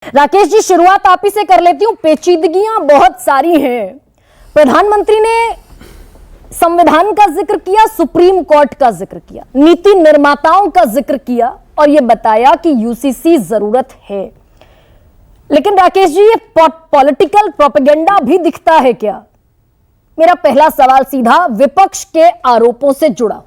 राकेश जी, शुरुआत आप ही से कर लेती हूं। पेचीदगियां बहुत सारी हैं। प्रधानमंत्री ने संविधान का जिक्र किया, सुप्रीम कोर्ट का जिक्र किया, नीति निर्माताओं का जिक्र किया और यह बताया कि यूसीसी जरूरत है। लेकिन राकेश जी, ये पॉलिटिकल प्रोपेगेंडा भी दिखता है क्या? मेरा पहला सवाल सीधा विपक्ष के आरोपों से जुड़ा।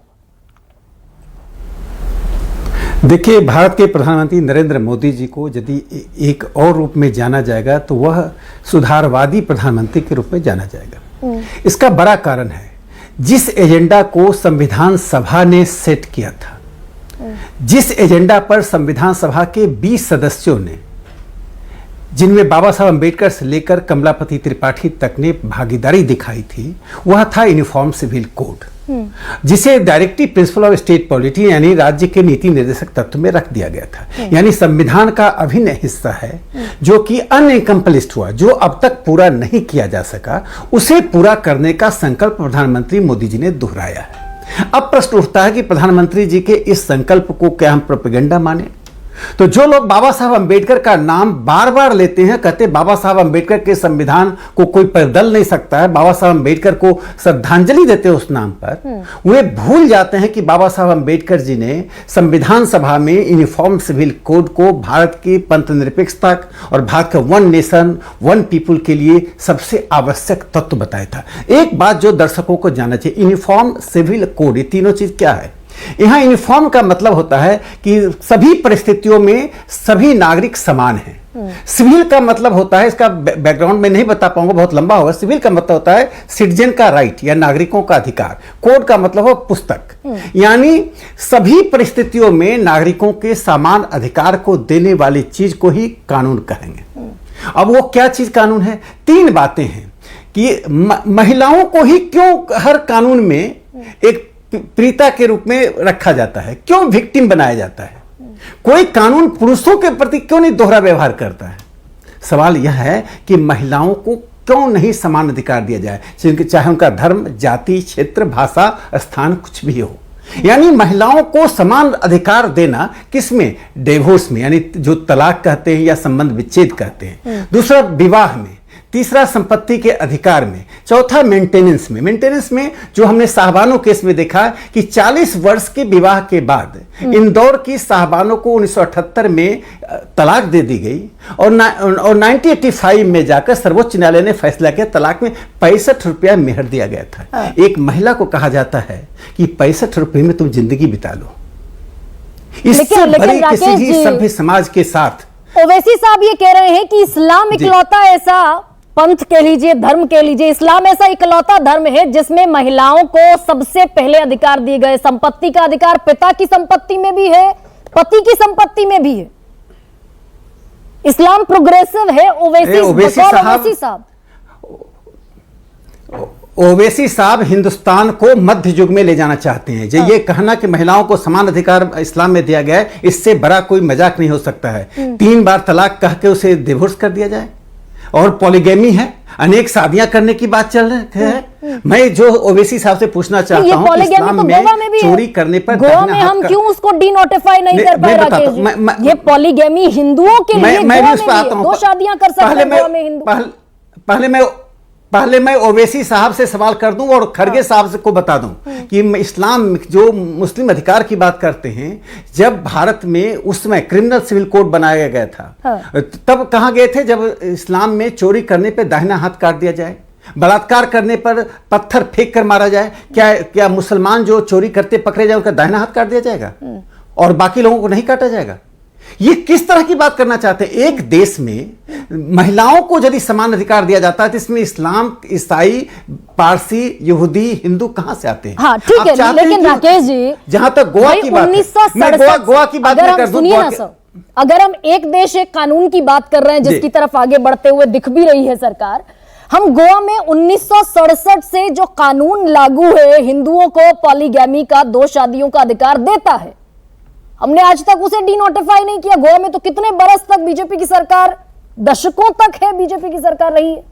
देखिए, भारत के प्रधानमंत्री नरेंद्र मोदी जी को यदि एक और रूप में जाना जाएगा तो वह सुधारवादी प्रधानमंत्री के रूप में जाना जाएगा। इसका बड़ा कारण है, जिस एजेंडा को संविधान सभा ने सेट किया था, जिस एजेंडा पर संविधान सभा के 20 सदस्यों ने, जिनमें बाबा साहब अंबेडकर से लेकर कमलापति त्रिपाठी तक ने भागीदारी दिखाई थी, वह था यूनिफॉर्म सिविल कोड, जिसे directive principle of state polity यानी राज्य के नीति निर्देशक तत्व में रख दिया गया था। यानी संविधान का अभिन्न हिस्सा है जो कि अनएकम्प्लिश्ड हुआ, जो अब तक पूरा नहीं किया जा सका, उसे पूरा करने का संकल्प प्रधानमंत्री मोदी जी ने दोहराया है। अब प्रश्न उठता है कि प्रधानमंत्री जी के इस संकल्प को क्या हम प्रोपेगेंडा माने? तो जो लोग बाबा साहब अंबेडकर का नाम बार बार लेते हैं, कहते बाबा साहब अंबेडकर के संविधान को कोई बदल नहीं सकता है, बाबा साहब अंबेडकर को श्रद्धांजलि देते हैं उस नाम पर, वे भूल जाते हैं कि बाबा साहब अंबेडकर जी ने संविधान सभा में यूनिफॉर्म सिविल कोड को भारत की पंथनिरपेक्षता और भारत का वन नेशन वन पीपुल के लिए सबसे आवश्यक तत्व बताया था। एक बात जो दर्शकों को जानना चाहिए, यूनिफॉर्म सिविल कोड, ये तीनों चीज क्या है? यहां यूनिफॉर्म का मतलब होता है कि सभी परिस्थितियों में सभी नागरिक समान हैं। सिविल का मतलब होता है, इसका बैकग्राउंड में नहीं बता पाऊंगा, बहुत लंबा होगा। सिविल का मतलब होता है सिटीजन का राइट या नागरिकों का अधिकार। कोड का मतलब हो पुस्तक, यानी सभी परिस्थितियों में नागरिकों के समान अधिकार को देने वाली चीज को ही कानून कहेंगे। अब वो क्या चीज कानून है? तीन बातें हैं कि महिलाओं को ही क्यों हर कानून में एक प्रीता के रूप में रखा जाता है, क्यों विक्टिम बनाया जाता है? कोई कानून पुरुषों के प्रति क्यों नहीं दोहरा व्यवहार करता है? सवाल यह है कि महिलाओं को क्यों नहीं समान अधिकार दिया जाए, चाहे उनका धर्म, जाति, क्षेत्र, भाषा, स्थान कुछ भी हो। यानी महिलाओं को समान अधिकार देना किसमें? डिवोर्स में, यानी जो तलाक कहते हैं या संबंध विच्छेद कहते हैं। दूसरा विवाह में, तीसरा संपत्ति के अधिकार में, चौथा मेंटेनेंस में। मेंटेनेंस में जो हमने साहबानों केस में देखा कि 40 वर्ष के विवाह के बाद इंदौर की साहबानों को 1978 में तलाक दे दी गई और 1985 में जाकर सर्वोच्च न्यायालय ने फैसला किया, तलाक में 65 रुपया मेहर दिया गया था। एक महिला को कहा जाता है कि 65 रुपये में तुम जिंदगी बिता लो। इससे बड़ी किसी भी सभ्य समाज के साथ ओवैसी साहब ये कह रहे हैं कि इस्लाम इकलौता ऐसा पंथ कह लीजिए, धर्म कह लीजिए, इस्लाम ऐसा इकलौता धर्म है जिसमें महिलाओं को सबसे पहले अधिकार दिए गए। संपत्ति का अधिकार पिता की संपत्ति में भी है, पति की संपत्ति में भी है। इस्लाम प्रोग्रेसिव है। ओवैसी साहब हिंदुस्तान को मध्य युग में ले जाना चाहते हैं। जो ये कहना कि महिलाओं को समान अधिकार इस्लाम में दिया गया है, इससे बड़ा कोई मजाक नहीं हो सकता है। 3 बार तलाक कह के उसे डिवोर्स कर दिया जाए, और पॉलीगैमी है, अनेक शादियां करने की बात चल रही है। मैं जो ओवैसी साहब से पूछना चाहता हूं, इस्लाम में चोरी करने पर गोवा में हम क्यों उसको डिनोटिफाई नहीं कर पाए? राकेश जी, ये पॉलीगैमी हिंदुओं के लिए मैं भी उस पर आता हूं। 2 शादियां कर सकते हैं गोवा में हिंदू। पहले मैं ओवैसी साहब से सवाल कर दूं और खड़गे साहब को बता दूं कि इस्लाम जो मुस्लिम अधिकार की बात करते हैं, जब भारत में उस समय क्रिमिनल सिविल कोड बनाया गया था, तब कहां गए थे? जब इस्लाम में चोरी करने पे दाहिना हाथ काट दिया जाए, बलात्कार करने पर पत्थर फेंक कर मारा जाए, क्या मुसलमान जो चोरी करते पकड़े जाए उनका दाहिना हाथ काट दिया जाएगा और बाकी लोगों को नहीं काटा जाएगा? ये किस तरह की बात करना चाहते हैं? एक देश में महिलाओं को यदि समान अधिकार दिया जाता है तो इसमें इस्लाम, ईसाई, पारसी, यहूदी, हिंदू कहां से आते हैं? हाँ, ठीक है, लेकिन राकेश जी, जहां तक गोवा की बात है, गोवा की बात कर दूं। अगर हम एक देश एक कानून की बात कर रहे हैं जिसकी तरफ आगे बढ़ते हुए दिख भी रही है सरकार, हम गोवा में 1967 से जो कानून लागू है, हिंदुओं को पॉलीगैमी का, 2 शादियों का अधिकार देता है, हमने आज तक उसे डीनोटिफाई नहीं किया। गोवा में तो कितने बरस तक बीजेपी की सरकार, दशकों तक है बीजेपी की सरकार रही है।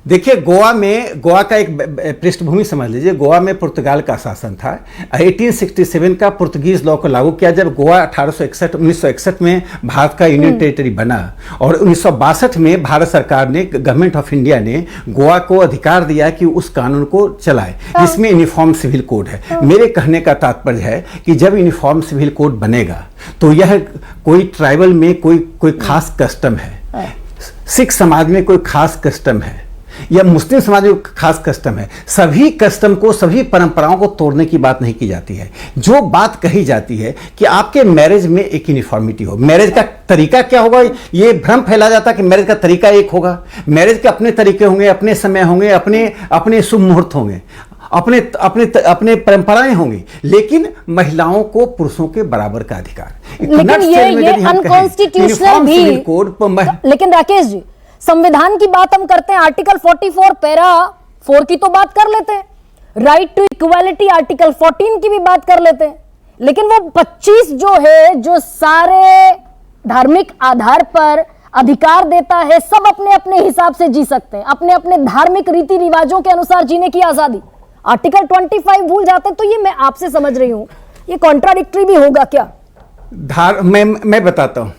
देखिए, गोवा का एक पृष्ठभूमि समझ लीजिए। गोवा में पुर्तगाल का शासन था। 1867 का पुर्तगीज लॉ को लागू किया जब गोवा 1961 में भारत का यूनियन टेरिटरी बना, और 1962 में भारत सरकार ने, गवर्नमेंट ऑफ इंडिया ने गोवा को अधिकार दिया कि उस कानून को चलाए जिसमें यूनिफॉर्म सिविल कोड है। मेरे कहने का तात्पर्य है कि जब यूनिफॉर्म सिविल कोड बनेगा तो यह कोई ट्राइबल में कोई खास कस्टम है, सिख समाज में कोई खास कस्टम है, या मुस्लिम समाज में खास कस्टम है, सभी कस्टम को, सभी परंपराओं को तोड़ने की बात नहीं की जाती है। जो बात कही जाती है कि आपके मैरिज में एक यूनिफॉर्मिटी हो। मैरिज का तरीका क्या होगा, ये भ्रम फैला जाता है कि मैरिज का तरीका एक होगा। मैरिज के अपने तरीके होंगे, अपने समय होंगे, अपने शुभ मुहूर्त होंगे, अपने परंपराएं होंगी, लेकिन महिलाओं को पुरुषों के बराबर का अधिकार। लेकिन ये अनकॉन्स्टिट्यूशनल भी। लेकिन राकेश जी, संविधान की बात हम करते हैं, आर्टिकल 44 पैरा 4 की तो बात कर लेते हैं, राइट टू इक्वालिटी आर्टिकल 14 की भी बात कर लेते हैं, लेकिन वो 25 जो है, जो सारे धार्मिक आधार पर अधिकार देता है, सब अपने अपने हिसाब से जी सकते हैं, अपने अपने धार्मिक रीति रिवाजों के अनुसार जीने की आजादी। आर्टिकल 25 भूल जाते हैं, तो ये मैं आपसे समझ रही हूं, ये कॉन्ट्राडिक्टरी भी होगा क्या? मैं बताता हूं,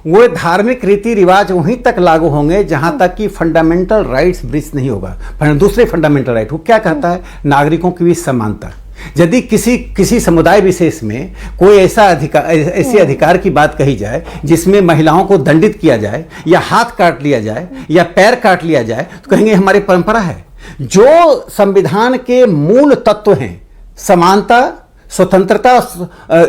वो धार्मिक रीति रिवाज वहीं तक लागू होंगे जहां तक कि फंडामेंटल राइट्स ब्रीच नहीं होगा। दूसरे फंडामेंटल राइट वो क्या कहता है, नागरिकों की भी समानता। यदि किसी समुदाय विशेष में कोई ऐसे अधिकार की बात कही जाए जिसमें महिलाओं को दंडित किया जाए, या हाथ काट लिया जाए, या पैर काट लिया जाए, तो कहेंगे हमारी परंपरा है। जो संविधान के मूल तत्व हैं, समानता, स्वतंत्रता,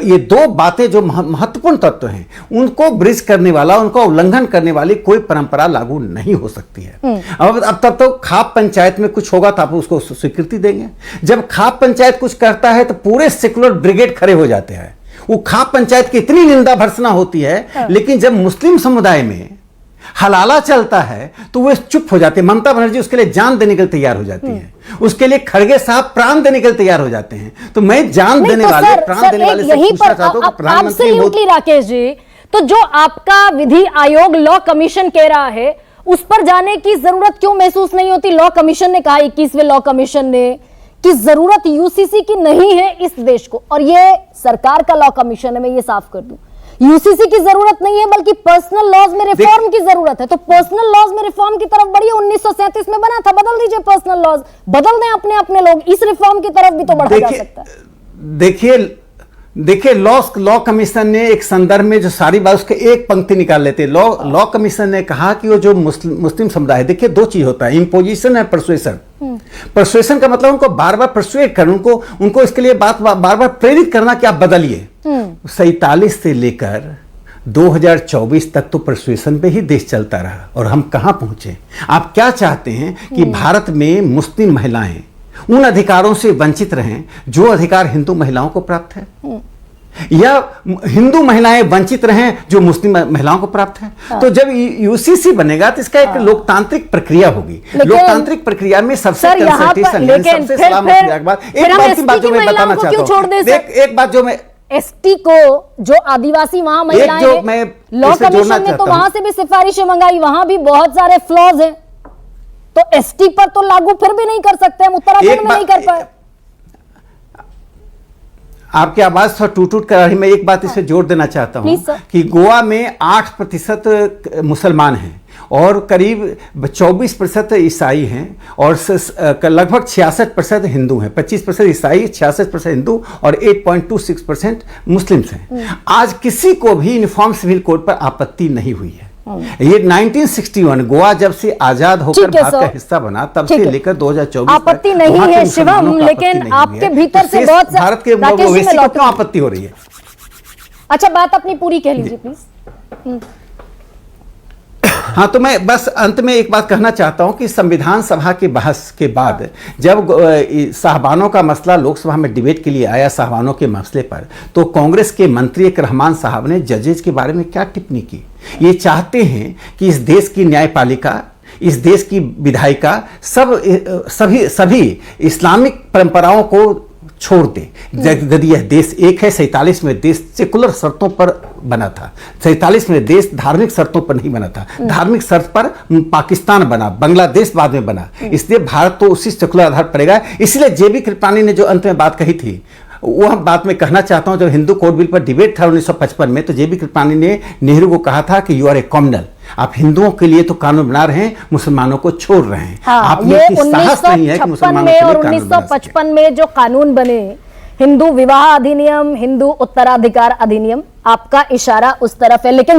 ये दो बातें जो महत्वपूर्ण तत्व हैं, उनको ब्रिज करने वाला, उनको उल्लंघन करने वाली कोई परंपरा लागू नहीं हो सकती है। अब तब तो खाप पंचायत में कुछ होगा तो आप उसको स्वीकृति देंगे। जब खाप पंचायत कुछ करता है तो पूरे सेकुलर ब्रिगेड खड़े हो जाते हैं। वो खाप पंचायत की इतनी निंदा भर्त्सना होती है, लेकिन जब मुस्लिम समुदाय में हलाला चलता है तो वे चुप हो जाते हैं। ममता बनर्जी उसके लिए जान देने के लिए तैयार हो जाती हैं, उसके लिए खड़गे साहब प्राण देने के लिए तैयार हो जाते हैं। तो मैं जान देने वाले, प्राण देने वाले से पूछना चाहता हूं कि प्रधानमंत्री मोदी, राकेश जी, तो जो आपका विधि आयोग लॉ कमीशन कह रहा है, उस पर जाने की जरूरत क्यों महसूस नहीं होती? लॉ कमीशन ने कहा, 21वें लॉ कमीशन ने, कि जरूरत यूसीसी की नहीं है इस देश को, और ये सरकार का लॉ कमीशन है, मैं ये साफ कर दूं। यूसीसी की जरूरत नहीं है, बल्कि पर्सनल लॉज में रिफॉर्म की जरूरत है। तो पर्सनल लॉज में रिफॉर्म की तरफ बढ़िए। 1937 में बना था, बदल दीजिए पर्सनल लॉज, बदल दें अपने लोग, इस रिफॉर्म की तरफ भी तो बढ़ा जा सकता है। देखिए लॉ कमीशन ने एक संदर्भ में जो सारी बात, उसके एक पंक्ति निकाल लेते हैं। लॉ कमीशन ने कहा कि वो जो मुस्लिम समुदाय, देखिए दो चीज होता है, इंपोजिशन और परसुएशन। परसुएशन का मतलब उनको बार बार परसुएट करना, उनको इसके लिए बार बार प्रेरित करना कि आप बदलिए। 47 से लेकर 2024 तक तो परसुएशन पे ही देश चलता रहा, और हम कहां पहुंचे? आप क्या चाहते हैं कि भारत में मुस्लिम महिलाएं उन अधिकारों से वंचित रहें जो अधिकार हिंदू महिलाओं को प्राप्त है, या हिंदू महिलाएं वंचित रहें जो मुस्लिम महिलाओं को प्राप्त है? तो जब यूसीसी बनेगा तो इसका एक लोकतांत्रिक प्रक्रिया होगी। लोकतांत्रिक प्रक्रिया में सबसे कंसल्टेशन, सबसे सलाह मशवरा के बाद एक बात जो मैं बताना चाहता हूं, एक बात जो मैं एसटी को, जो आदिवासी वहां महिलाएं हैं, लॉ कमीशन ने तो वहां से भी सिफारिशें मंगाई, वहां भी बहुत सारे फ्लॉज हैं, तो एसटी पर तो लागू फिर भी नहीं कर सकते हम, उत्तराखंड में नहीं कर पाए। आपकी आवाज थोड़ा टूट कर रही। मैं एक बात इसे जोड़ देना चाहता हूं कि गोवा में 8% मुसलमान हैं और करीब 24% ईसाई हैं, और लगभग 66% हिंदू हैं। 25% ईसाई, 66% हिंदू, और 8.26% मुस्लिम्स हैं। आज किसी को भी यूनिफॉर्म सिविल कोड पर आपत्ति नहीं हुई है। ये 1961 गोवा जब से आजाद होकर भारत का हिस्सा बना, तब से लेकर 2024 आपत्ति नहीं है शिवम, लेकिन आपके भीतर से बहुत भारत के ओवैसी को क्यों आपत्ति हो रही है? अच्छा, बात अपनी पूरी कह लीजिए प्लीज। हाँ, तो मैं बस अंत में एक बात कहना चाहता हूं कि संविधान सभा के बहस के बाद जब साहबानों का मसला लोकसभा में डिबेट के लिए आया, साहबानों के मसले पर, तो कांग्रेस के मंत्री एक रहमान साहब ने जजेज के बारे में क्या टिप्पणी की। ये चाहते हैं कि इस देश की न्यायपालिका, इस देश की विधायिका सभी इस्लामिक परंपराओं को छोड़ दे। यदि यह देश एक है, 47 में देश सेकुलर शर्तों पर बना था, 47 में देश धार्मिक शर्तों पर नहीं बना था, धार्मिक शर्त पर पाकिस्तान बना, बांग्लादेश बाद में बना, इसलिए भारत तो उसी सेकुलर आधार पर पड़ेगा। इसलिए जेबी कृपलानी ने जो अंत में बात कही थी, वह बात मैं कहना चाहता हूं। जब हिंदू कोड बिल पर डिबेट था 1955 में, तो जेबी कृपलानी ने नेहरू को कहा था कि यू आर ए कॉमनल, आप हिंदुओं के लिए तो कानून बना रहे हैं, मुसलमानों को छोड़ रहे हैं। हाँ, आप में ये इतनी साहस नहीं है कि 1956 मुसलमानों में के लिए और कानून बना सकें। 1955 में जो कानून बने, हिंदू विवाह अधिनियम, हिंदू उत्तराधिकार अधिनियम, आपका इशारा उस तरफ है। लेकिन